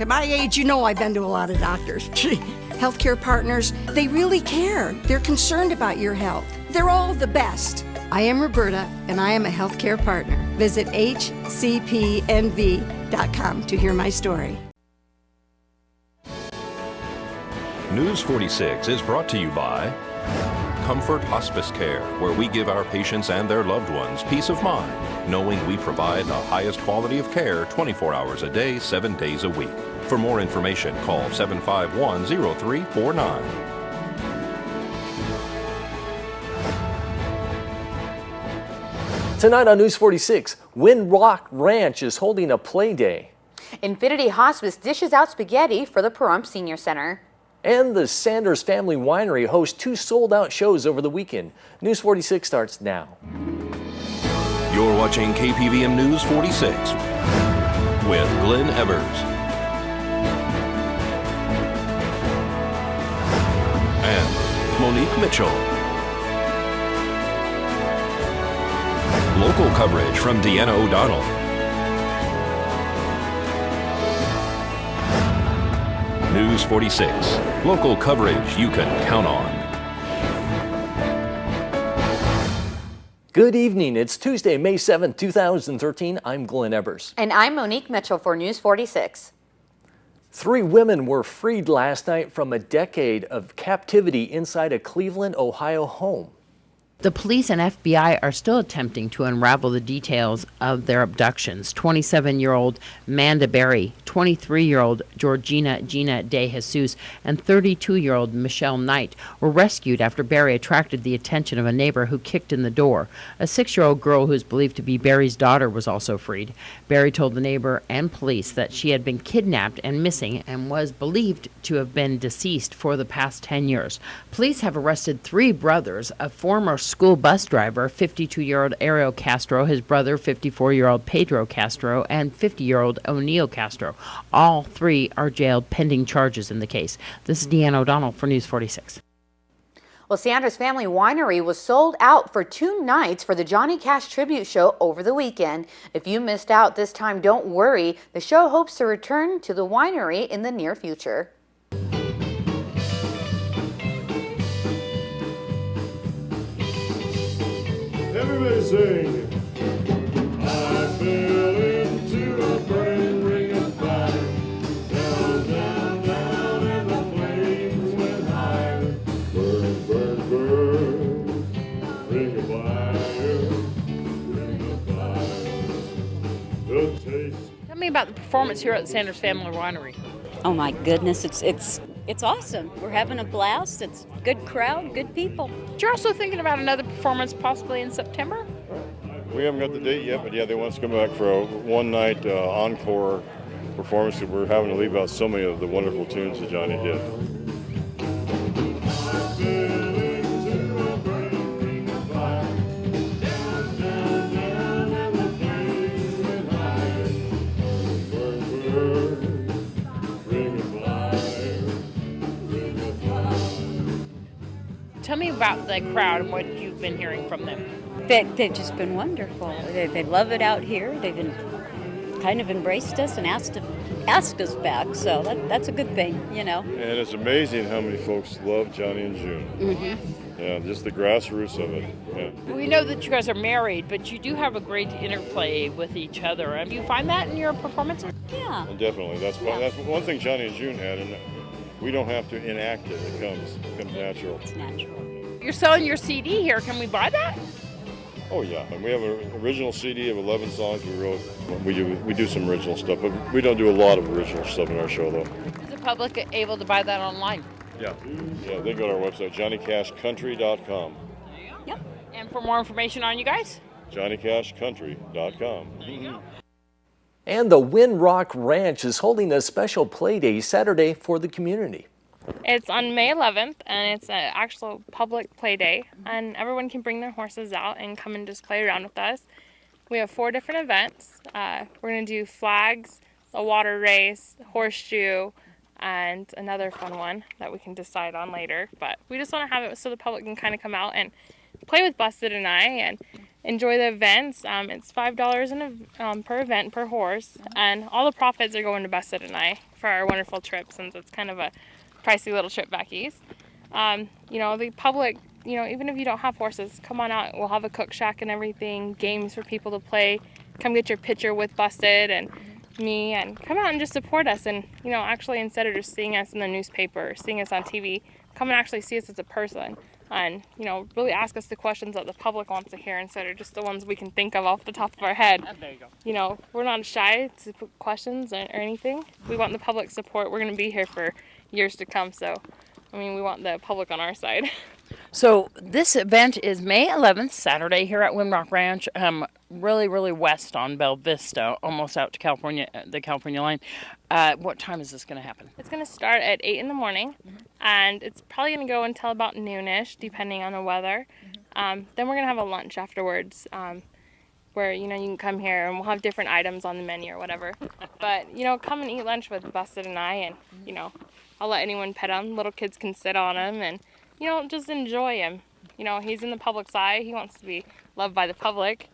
At my age, you know I've been to a lot of doctors. Healthcare partners, they really care. They're concerned about your health. They're all the best. I am Roberta, and I am a healthcare partner. Visit hcpnv.com to hear my story. News 46 is brought to you by Comfort Hospice Care, where we give our patients and their loved ones peace of mind, knowing we provide the highest quality of care 24 hours a day, 7 days a week. For more information, call 751-0349. Tonight on News 46, Windrock Ranch is holding a play day. Infinity Hospice dishes out spaghetti for the Pahrump Senior Center. And the Sanders Family Winery hosts 2 sold-out shows over the weekend. News 46 starts now. You're watching KPVM News 46 with Glenn Evers and Monique Mitchell. Local coverage from Deanna O'Donnell. News 46, local coverage you can count on. Good evening. It's Tuesday, May 7th, 2013. I'm Glenn Evers. And I'm Monique Mitchell for News 46. 3 women were freed last night from a decade of captivity inside a Cleveland, Ohio home. The police and FBI are still attempting to unravel the details of their abductions. 27-year-old Manda Berry, 23-year-old Georgina Gina De Jesus, and 32-year-old Michelle Knight were rescued after Berry attracted the attention of a neighbor who kicked in the door. A 6-year-old girl who is believed to be Berry's daughter was also freed. Berry told the neighbor and police that she had been kidnapped and missing and was believed to have been deceased for the past 10 years. Police have arrested 3 brothers, a former school bus driver, 52-year-old Ariel Castro, his brother, 54-year-old Pedro Castro, and 50-year-old O'Neill Castro. All 3 are jailed pending charges in the case. This is Deanna O'Donnell for News 46. Well, Sanders Family Winery was sold out for 2 nights for the Johnny Cash tribute show over the weekend. If you missed out this time, don't worry. The show hopes to return to the winery in the near future. Everybody sing. I fell into a burning ring of fire. Down, down, down, and the flames went higher. Burn, burn, burn. Ring of fire. Ring of fire. The taste. Tell me about the performance here at the Sanders Family Winery. Oh my goodness, it's awesome. We're having a blast. It's a good crowd, good people. But you're also thinking about another performance possibly in September? We haven't got the date yet, but yeah, they want us to come back for a one-night encore performance. We're having to leave out so many of the wonderful tunes that Johnny did. Tell me about the crowd and what you've been hearing from them. They've just been wonderful. They love it out here. They've been kind of embraced us and asked us back, so that's a good thing, you know. And it's amazing how many folks love Johnny and June. Mm-hmm. Yeah, just the grassroots of it. Yeah. We know that you guys are married, but you do have a great interplay with each other. And do you find that in your performances? Yeah. Well, definitely. That's one thing Johnny and June had, and we don't have to enact it. It comes natural. It's natural. You're selling your CD here. Can we buy that? Oh yeah, and we have an original CD of 11 songs we wrote. We do some original stuff, but we don't do a lot of original stuff in our show though. Is the public able to buy that online? Yeah, they go to our website, johnnycashcountry.com. Yep. And for more information on you guys? johnnycashcountry.com. And the Windrock Ranch is holding a special play day Saturday for the community. It's on May 11th, and it's an actual public play day, and everyone can bring their horses out and come and just play around with us. We have 4 different events. We're going to do flags, a water race, horseshoe, and another fun one that we can decide on later. But we just want to have it so the public can kind of come out and play with Busted and I and enjoy the events. It's $5 per event per horse, and all the profits are going to Busted and I for our wonderful trip, since it's kind of a pricey little trip back east. The public, even if you don't have horses, come on out. We'll have a cook shack and everything, games for people to play. Come get your picture with Busted and me, and come out and just support us. And actually, instead of just seeing us in the newspaper or seeing us on TV, come and actually see us as a person, and really ask us the questions that the public wants to hear, instead of just the ones we can think of off the top of our head. There you go. We're not shy to put questions or anything. We want the public support. We're going to be here for years to come, so we want the public on our side. So this event is May 11th, Saturday, here at Windrock Ranch, really west on Bella Vista, almost out to California, the California line. What time is this going to happen? It's going to start at 8 in the morning, and it's probably going to go until about noonish, depending on the weather. Then we're going to have a lunch afterwards, where you can come here and we'll have different items on the menu or whatever. But come and eat lunch with Busted and I, and I'll let anyone pet him. Little kids can sit on him and just enjoy him. He's in the public's eye. He wants to be loved by the public.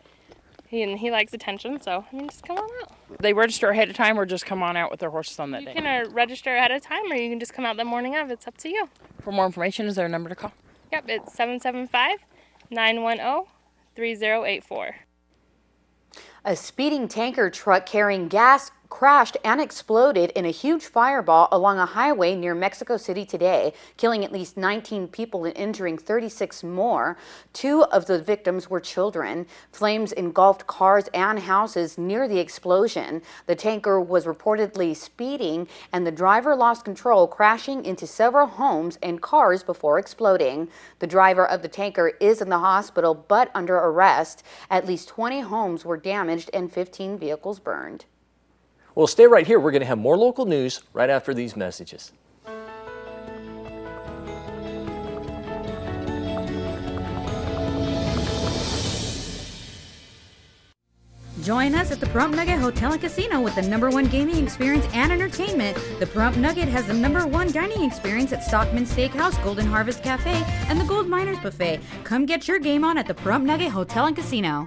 He likes attention, so just come on out. They register ahead of time, or just come on out with their horses on that day? You can register ahead of time, or you can just come out the morning of. It's up to you. For more information, is there a number to call? Yep, it's 775-910-3084. A speeding tanker truck carrying gas crashed and exploded in a huge fireball along a highway near Mexico City today, killing at least 19 people and injuring 36 more. 2 of the victims were children. Flames engulfed cars and houses near the explosion. The tanker was reportedly speeding, and the driver lost control, crashing into several homes and cars before exploding. The driver of the tanker is in the hospital but under arrest. At least 20 homes were damaged and 15 vehicles burned. Well, stay right here. We're going to have more local news right after these messages. Join us at the Pahrump Nugget Hotel and Casino with the #1 gaming experience and entertainment. The Pahrump Nugget has the #1 dining experience at Stockman Steakhouse, Golden Harvest Cafe, and the Gold Miners Buffet. Come get your game on at the Pahrump Nugget Hotel and Casino.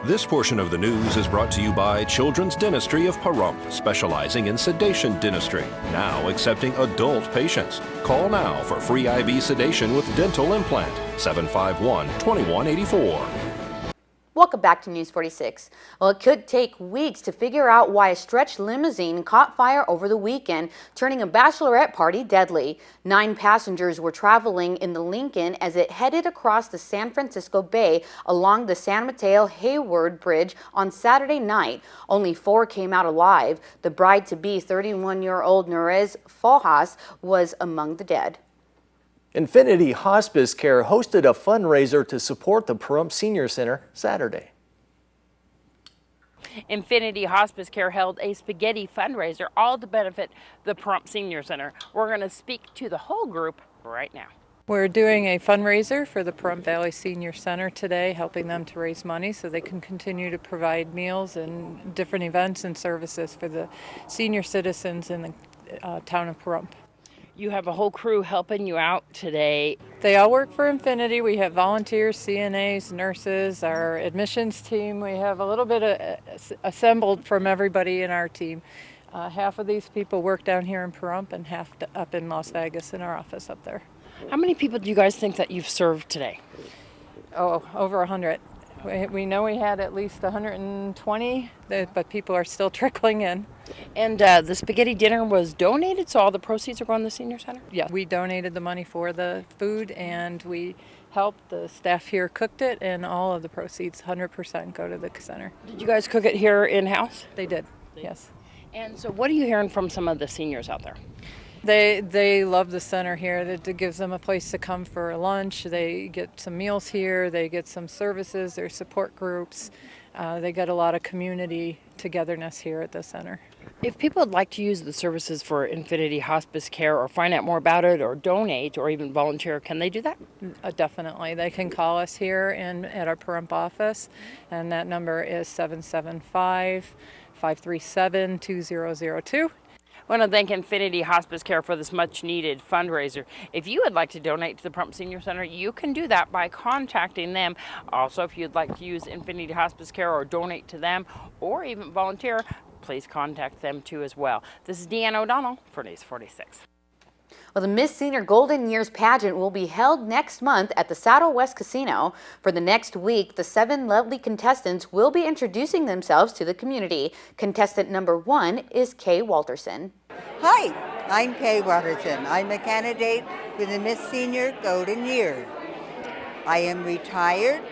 This portion of the news is brought to you by Children's Dentistry of Pahrump, specializing in sedation dentistry, now accepting adult patients. Call now for free IV sedation with dental implant, 751-2184. Welcome back to News 46. Well, it could take weeks to figure out why a stretch limousine caught fire over the weekend, turning a bachelorette party deadly. 9 passengers were traveling in the Lincoln as it headed across the San Francisco Bay along the San Mateo Hayward Bridge on Saturday night. Only 4 came out alive. The bride-to-be, 31-year-old Nerez Fojas, was among the dead. Infinity Hospice Care hosted a fundraiser to support the Pahrump Senior Center Saturday. Infinity Hospice Care held a spaghetti fundraiser, all to benefit the Pahrump Senior Center. We're going to speak to the whole group right now. We're doing a fundraiser for the Pahrump Valley Senior Center today, helping them to raise money so they can continue to provide meals and different events and services for the senior citizens in the town of Pahrump. You have a whole crew helping you out today. They all work for Infinity. We have volunteers, CNAs, nurses, our admissions team. We have a little bit assembled from everybody in our team. Half of these people work down here in Pahrump and half up in Las Vegas in our office up there. How many people do you guys think that you've served today? Oh, over 100. We know we had at least 120, but people are still trickling in. And the spaghetti dinner was donated, so all the proceeds are going to the senior center? Yeah, we donated the money for the food, and we helped. The staff here cooked it, and all of the proceeds, 100%, go to the center. Did you guys cook it here in-house? They did, yes. And so what are you hearing from some of the seniors out there? They love the center here. It gives them a place to come for lunch. They get some meals here. They get some services. There's support groups. They get a lot of community togetherness here at the center. If people would like to use the services for Infinity Hospice Care or find out more about it or donate or even volunteer, can they do that? Definitely. They can call us here at our Pahrump office, and that number is 775-537-2002. I want to thank Infinity Hospice Care for this much needed fundraiser. If you would like to donate to the Pahrump Senior Center, you can do that by contacting them. Also, if you'd like to use Infinity Hospice Care or donate to them or even volunteer, please contact them too as well. This is Deanna O'Donnell for News 46. Well, the Miss Senior Golden Years pageant will be held next month at the Saddle West Casino. For the next week, the 7 lovely contestants will be introducing themselves to the community. Contestant number 1 is Kay Walterson. Hi, I'm Kay Walterson. I'm a candidate for the Miss Senior Golden Years. I am retired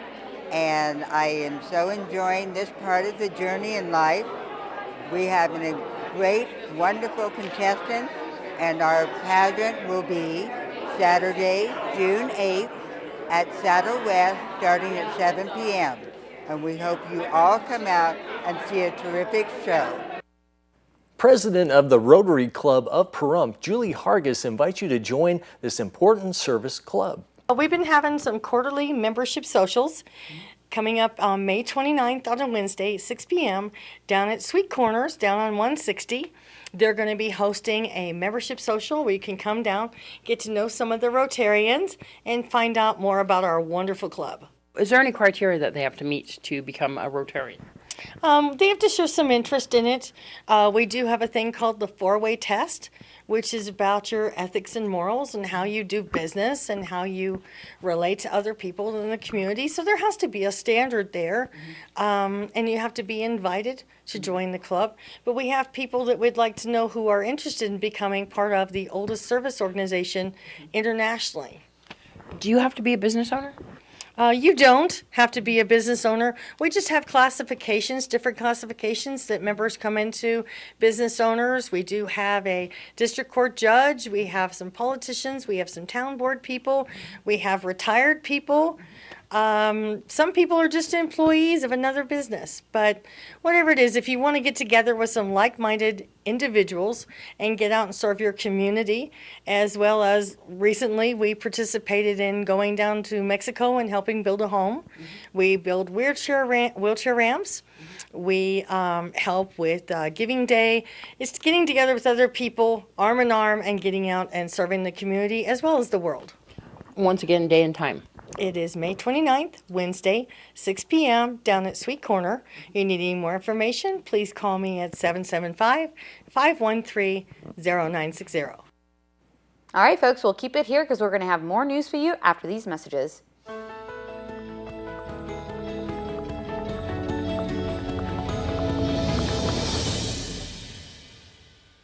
and I am so enjoying this part of the journey in life. We have a great, wonderful contestant, and our pageant will be Saturday, June 8th at Saddle West, starting at 7 p.m. And we hope you all come out and see a terrific show. President of the Rotary Club of Pahrump, Julie Hargis, invites you to join this important service club. We've been having some quarterly membership socials coming up on May 29th on a Wednesday at 6 p.m. down at Sweet Corners down on 160. They're going to be hosting a membership social where you can come down, get to know some of the Rotarians, and find out more about our wonderful club. Is there any criteria that they have to meet to become a Rotarian? They have to show some interest in it. We do have a thing called the 4-way test, which is about your ethics and morals and how you do business and how you relate to other people in the community. So there has to be a standard there, and you have to be invited to join the club. But we have people that we'd like to know who are interested in becoming part of the oldest service organization internationally. Do you have to be a business owner? You don't have to be a business owner. We just have classifications, different classifications that members come into. Business owners, we do have a district court judge, we have some politicians, we have some town board people, we have retired people. Some people are just employees of another business, but whatever it is, if you want to get together with some like-minded individuals and get out and serve your community, as well as recently we participated in going down to Mexico and helping build a home. We build wheelchair ramps. We help with Giving Day. It's getting together with other people, arm in arm, and getting out and serving the community as well as the world. Once again, day and time. It is May 29th, Wednesday, 6 p.m. down at Sweet Corner. If you need any more information, please call me at 775-513-0960. All right, folks, we'll keep it here because we're going to have more news for you after these messages.